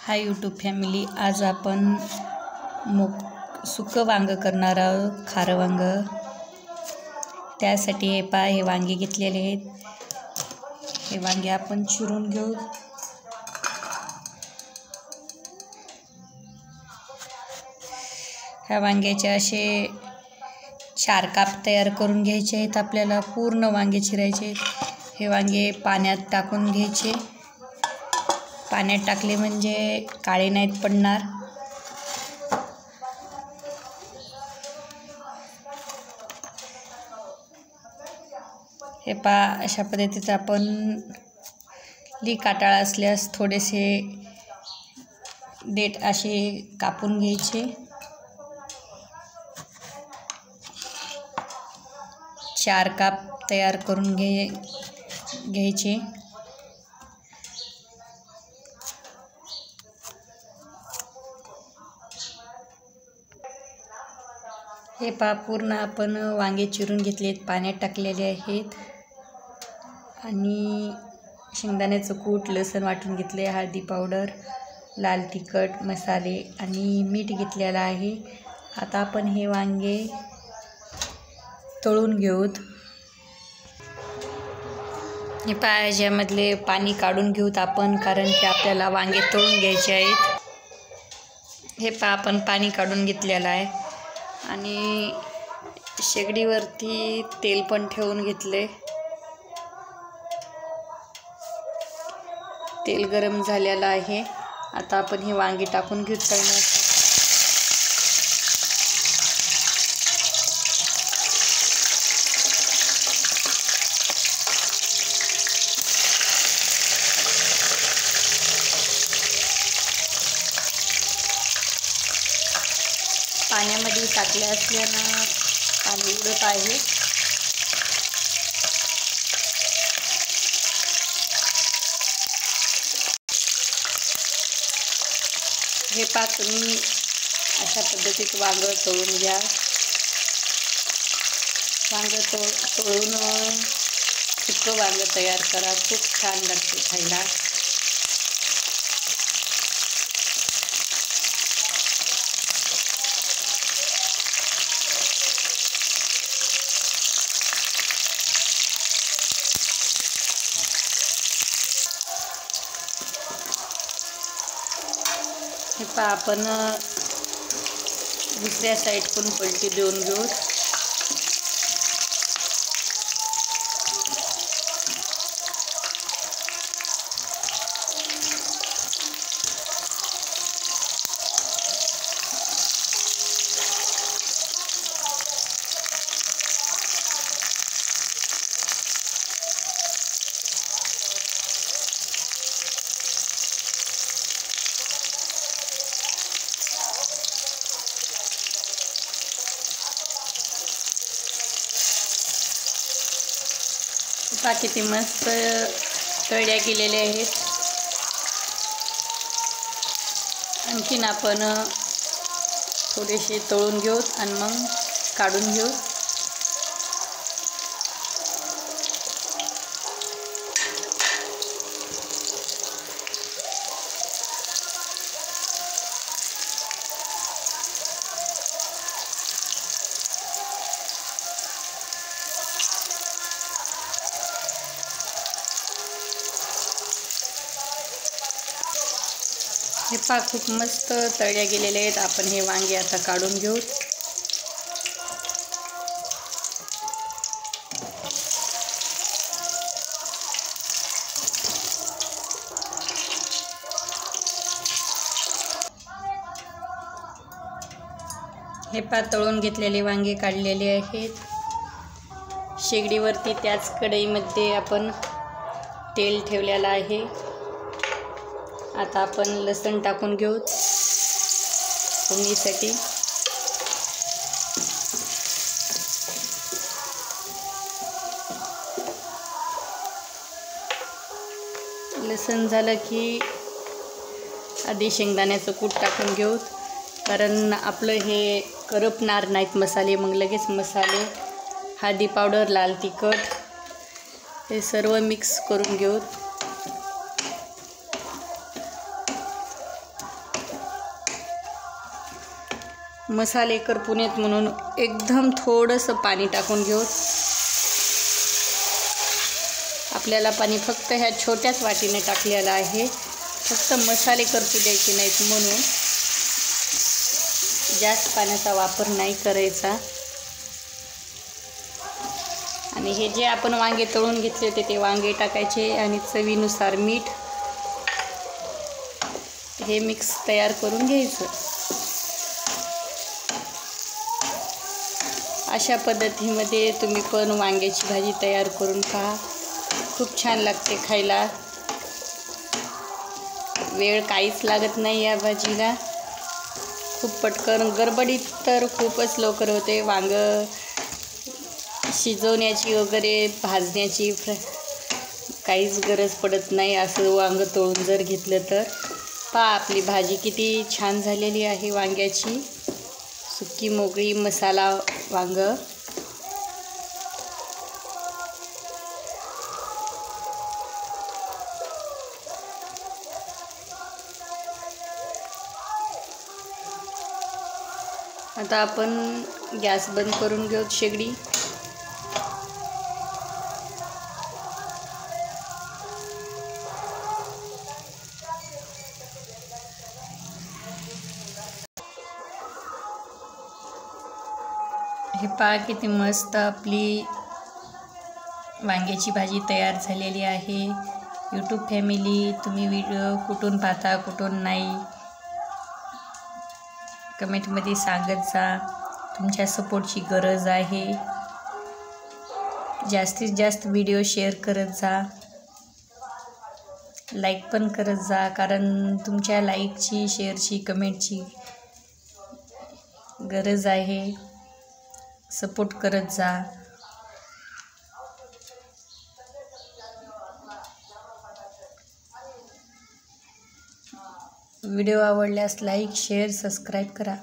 Hi YouTube family, आज आपण सुकं वांग करणार आहोत, खारं वांग। त्यासाठी हे वांगे घेतलेले आहेत। हे वांगे आपण चिरून घेऊ। ह्या वांग्याचे असे 4 काप तयार करून घ्यायचे आहेत। आपल्याला पूर्ण वांगे चिरायचे। हे वांगे पाण्यात टाकून घ्यायचे। पाण्यात टाकले म्हणजे काळे नाहीत पडणार। हे अशा पद्धतीचं आपण काटाळा असल्यास थोडेसे देठ असे कापून घ्यायचे। 4 काप तयार करून घ्यायचे। हे पूर्ण आपण वांगे चिरून घेतलेत, पाण्यात टाकलेले आहेत आणि शेंगदाण्याचं कूट, लसूण वाटून घेतले, हळदी पावडर, लाल तिखट, मसाले आणि मीठ घेतलेलं आहे। आता आपण हे वांगे तळून घेऊत। हे यामधले पाणी काढून घेऊत आपण, कारण की आपल्याला वांगे तळून घ्यायचे आहेत। हे आपण पाणी काढून घेतलेलं आहे आणि शेगडीवरती तेल पण ठेवून घेतले। तेल गरम झालेलं आहे। आता आपण हे वांगे टाकून घेऊ तळण्यासाठी। पाण्यामध्ये टाकले असल्यानं पाणी उडत आहे। हे तुम्ही अशा पद्धतीत वांग तळून घ्या। वांग तळून सुकं वांग तयार करा, खूप छान लागते खायला। हे आपण दुसऱ्या साईडकडून पलटी देऊन घेऊ। किती मस्त तळल्या गेलेले आहेत। आणखीन आपण थोडेसे तळून घेऊ आणि मग काढून घेऊ। हे खूप मस्त तळल्या गेलेले आहेत। आपण हे वांगे आता काढून घेऊ। हे तळून घेतलेले वांगे काढलेले आहेत। शेगडीवरती त्याच कढईमध्ये आपण तेल ठेवलेलं आहे। आता आपण लसूण टाकून घेऊ फोडणीसाठी। लसूण झालं की आधी शेंगदाण्याचं कूट टाकून घेऊ, कारण आपलं हे करपणार नाहीत मसाले। मग लगेच मसाले, हळदी पावडर, लाल तिखट हे सर्व मिक्स करून घेऊ। मसाले करपून येत म्हणून एकदम थोडंसं पाणी टाकून घेऊ. आपल्याला पाणी फक्त ह्या छोट्याच वाटीने टाकलेलं आहे, फक्त मसाले करपू द्यायचे नाहीत म्हणून जास्त पाण्याचा वापर नाही करायचा. आणि हे जे आपण वांगे तळून घेतले होते ते वांगे टाकायचे आणि चवीनुसार मीठ हे मिक्स तयार करून घ्यायचं. अशा पद्धतीमध्ये तुम्ही पण वांग्याची भाजी तयार करून पहा, खूप छान लागते खायला. वेळ काहीच लागत नाही या भाजीला, खूप पटकन. गडबडीत तर खूपच लवकर होते. वांगं शिजवण्याची वगैरे भाजण्याची काहीच गरज पडत नाही. असं वांगं तळून जर घेतलं तर. पहा आपली भाजी किती छान झालेली आहे वांग्याची, सुकी मोकळी मसाला वांगं. आता आपण गॅस बंद करून घेऊ शेगडी. हे पहा किती मस्त आपली वांग्याची भाजी तयार झालेली आहे. यूट्यूब फॅमिली, तुम्ही व्हिडिओ कुठून पाहता कुठून नाही कमेंटमध्ये सांगत जा. तुमच्या सपोर्टची गरज आहे. जास्तीत जास्त व्हिडिओ शेअर करत जा, लाईक पण करत जा, कारण तुमच्या लाईकची, शेअरची, कमेंटची गरज आहे. सपोर्ट करत जा. व्हिडिओ आवडल्यास लाईक, शेअर, सबस्क्राईब करा.